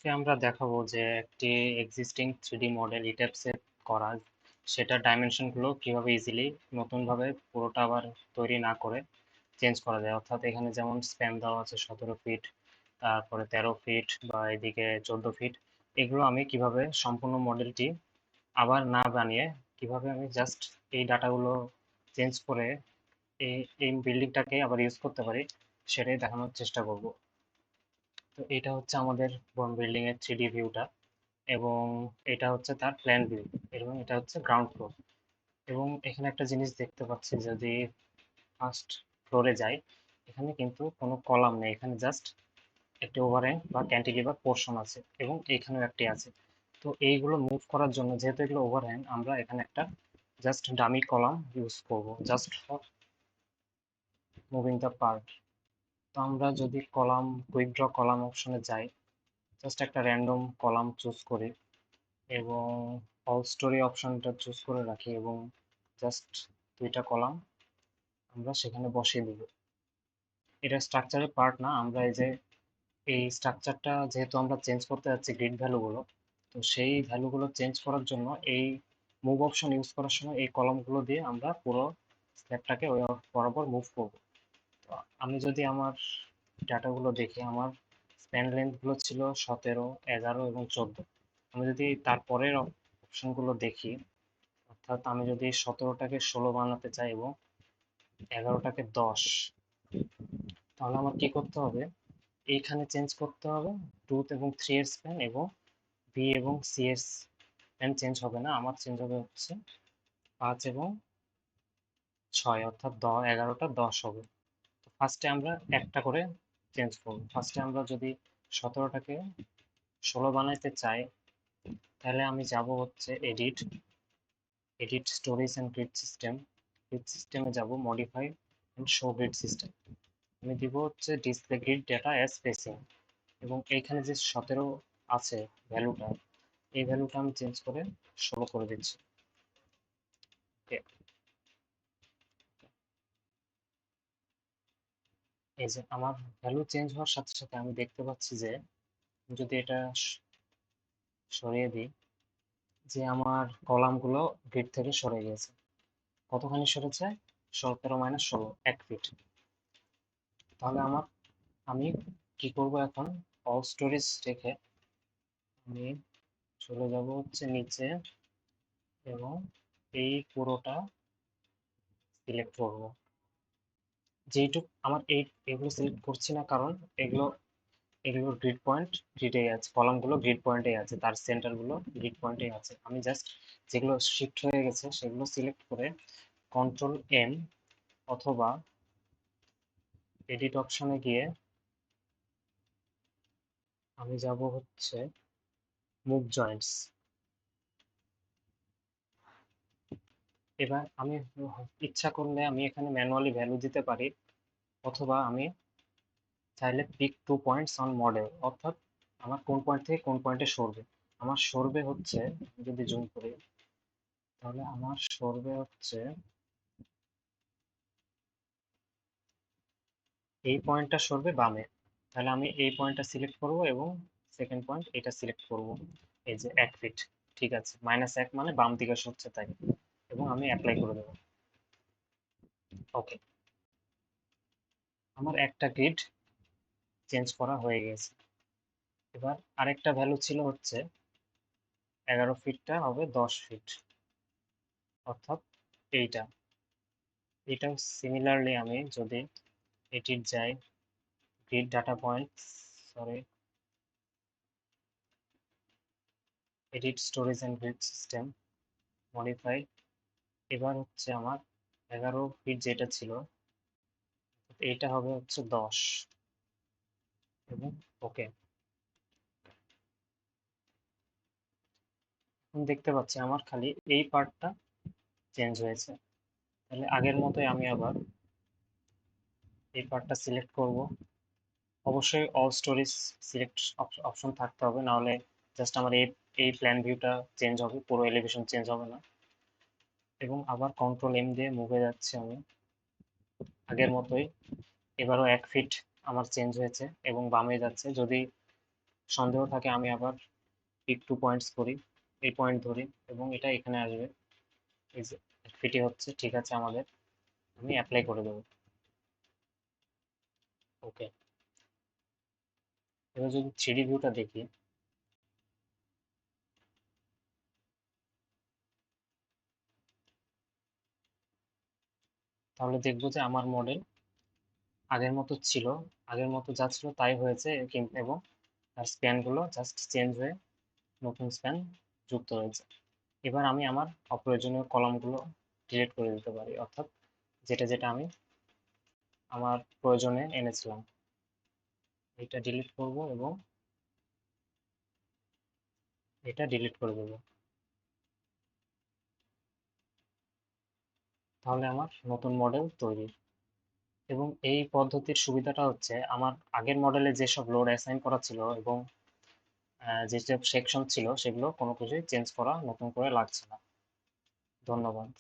আজকে আমরা দেখাবো যে একটি এক্সিস্টিং 3D মডেল ইট্যাবস এ করা সেটা ডাইমেনশন গুলো কিভাবে ইজিলি নতুন ভাবে পুরোটা আবার তৈরি না করে চেঞ্জ করা যায়। অর্থাৎ এখানে যেমন স্প্যান দেওয়া আছে 17 ফিট, তারপরে 13 ফিট বা এদিকে 14 ফিট। এগুলো আমি কিভাবে সম্পূর্ণ মডেলটি আবার না বানিয়ে কিভাবে আমি জাস্ট এই ডাটাগুলো চেঞ্জ করে এই এই বিল্ডিংটাকে আবার ইউজ করতে পারি সেটাই দেখানোর চেষ্টা করব। তো এটা হচ্ছে আমাদের বন বিল্ডিং এর 3D ভিউটা, এবং এটা হচ্ছে তার প্ল্যান ভিউ, এবং এটা হচ্ছে গ্রাউন্ড ফ্লোর। এবং এখানে একটা জিনিস দেখতে পাচ্ছি, যদি ফার্স্ট ফ্লোরে যাই, এখানে কিন্তু কোনো কলাম নেই, এখানে জাস্ট একটি ওভারহ্যাং বা ক্যান্টিলিভার পোর্শন আছে এবং এখানেও একটি আছে। তো এইগুলো মুভ করার জন্য, যেহেতু এগুলো ওভারহ্যাং, আমরা এখানে একটা জাস্ট ডামি কলাম ইউজ করব just for moving the part. তো আমরা যদি কলাম কুইক ড্র কলাম অপশনে যাই, জাস্ট একটা র্যান্ডম কলাম চুজ করি এবং অল স্টোরি অপশনটা চুজ করে রাখি এবং জাস্ট দুইটা কলাম আমরা সেখানে বসিয়ে দিব। এটা স্ট্রাকচারের পার্ট না, আমরা এই যে এই স্ট্রাকচারটা যেহেতু আমরা চেঞ্জ করতে যাচ্ছি গ্রিড ভ্যালুগুলো, তো সেই ভ্যালুগুলো চেঞ্জ করার জন্য এই মুভ অপশন ইউজ করার সময় এই কলামগুলো দিয়ে আমরা পুরো স্ল্যাবটাকে ওই বরাবর মুভ করব। তো আমি যদি আমার ডাটাগুলো দেখি, আমার স্প্যান লেন্থগুলো ছিল 17, 11 এবং 14। আমি যদি তারপরের অপশনগুলো দেখি, অর্থাৎ আমি যদি 17টাকে 16 বানাতে চাই এবং 11টাকে 10, তাহলে আমার কি করতে হবে, এইখানে চেঞ্জ করতে হবে 2 এবং 3 এর স্প্যান, এবং বি এবং সি এর স্প্যান চেঞ্জ হবে না, আমার চেঞ্জ হবে হচ্ছে 5 এবং 6, অর্থাৎ 11টা 10 হবে। তো ফার্স্টে আমরা একটা করে চেঞ্জ করব। ফার্স্টে আমরা যদি 17টাকে 16 বানাইতে চাই, তাহলে আমি যাব হচ্ছে এডিট স্টোরেজ অ্যান্ড গ্রিড সিস্টেমে যাব, modify and show grid system. আমি দিব হচ্ছে display grid data as spacing, এবং এইখানে যে 17 আছে ভ্যালুটা, এই ভ্যালুটা আমি চেঞ্জ করে 16 করে দিচ্ছি। ওকে, এই যে আমার ভ্যালু চেঞ্জ হওয়ার সাথে সাথে আমি দেখতে পাচ্ছি যে, যদি এটা সরিয়ে দিই, যে আমার কলামগুলো গ্রিড থেকে সরে গেছে। কতখানি সরেছে? 17 মাইনাস 16, 1 ফিট। তাহলে আমি কি করব এখন, অল স্টোরেজ রেখে আমি চলে যাব হচ্ছে নিচে, এবং এই পুরোটা সিলেক্ট করব। যেইটুক আমার এগুলো সিলেক্ট করছি না, কারণ এগুলো এগুলোর গ্রিড পয়েন্ট গ্রিডে আছে, কলামগুলো গ্রিড পয়েন্টে আছে, তার সেন্টারগুলো গ্রিড পয়েন্টে আছে। আমি জাস্ট যেগুলো শিফট হয়ে গেছে সেগুলো সিলেক্ট করে কন্ট্রোল এম, অথবা এডিট অপশনে গিয়ে আমি যাব হচ্ছে মুভ জয়েন্টস। এবার আমি ইচ্ছা করলে আমি এখানে ম্যানুয়ালি ভ্যালু দিতে পারি, অথবা আমি চাইলে পিক 2 পয়েন্টস অন মডেল, অর্থাৎ আমার কোন পয়েন্ট থেকে কোন পয়েন্টে সরবে। আমার সরবে হচ্ছে, যদি জুম করি, তাহলে আমার সরবে হচ্ছে এই পয়েন্টটা সরবে বামে। তাহলে আমি এই পয়েন্টটা সিলেক্ট করব এবং সেকেন্ড পয়েন্ট এটা সিলেক্ট করব, এই যে 1 ফিট। ঠিক আছে, -1 মানে বাম দিকে সরছে তাই, এবং আমি অ্যাপ্লাই করে দেবো। ওকে, আমার একটা গ্রিড চেঞ্জ করা হয়ে গেছে। এবার আরেকটা ভ্যালু ছিল হচ্ছে 11 ফিটটা হবে 10 ফিট, অর্থাৎ এইটা। এটাও সিমিলারলি আমি যদি এটির যাই, grid data point, sorry, edit storage and greed system, modify. এবার হচ্ছে আমার 11 ফিট যেটা ছিল, এইটা হবে হচ্ছে 10, এবং ওকে। এখন দেখতে পাচ্ছি আমার খালি এই পার্টটা চেঞ্জ হয়েছে। তাহলে আগের মতোই আমি আবার এই পার্টটা সিলেক্ট করব। অবশ্যই অল স্টোরেজ সিলেক্ট অপশন থাকতে হবে, নাহলে জাস্ট আমার এই প্ল্যান ভিউটা চেঞ্জ হবে, পুরো এলিভেশন চেঞ্জ হবে না। এবং আবার কন্ট্রোল এম দিয়ে মুভে যাচ্ছি আমি আগের মতোই। এবারও 1 ফিট আমার চেঞ্জ হয়েছে এবং বামে যাচ্ছে। যদি সন্দেহ থাকে আমি আবার পিক টু পয়েন্টস করি, এই পয়েন্ট ধরি এবং এটা এখানে আসবে। এই যে ফিটি হচ্ছে, ঠিক আছে আমাদের, আমি অ্যাপ্লাই করে দেবো। ওকে, এবার যদি থ্রিডি ভিউটা দেখি, তাহলে দেখবো যে আমার মডেল আগের মতো ছিল, আগের মতো যা ছিল তাই হয়েছে, এবং তার স্প্যান গুলো জাস্ট চেঞ্জ হয়ে নতুন স্প্যান যুক্ত হয়েছে। এবার আমি আমার অপ্রয়োজনীয় কলামগুলো ডিলিট করে দিতে পারি, অর্থাৎ যেটা যেটা আমি আমার প্রয়োজনে এনেছিলাম, এটা ডিলিট করব এবং এটা ডিলিট করে দেবো। তাহলে আমার নতুন মডেল তৈরি। এবং এই পদ্ধতির সুবিধাটা হচ্ছে আমার আগের মডেলে যেসব লোড অ্যাসাইন করা ছিল এবং যেসব সেকশন ছিল সেগুলো কোনো কিছুই চেঞ্জ করা নতুন করে লাগছে না। ধন্যবাদ।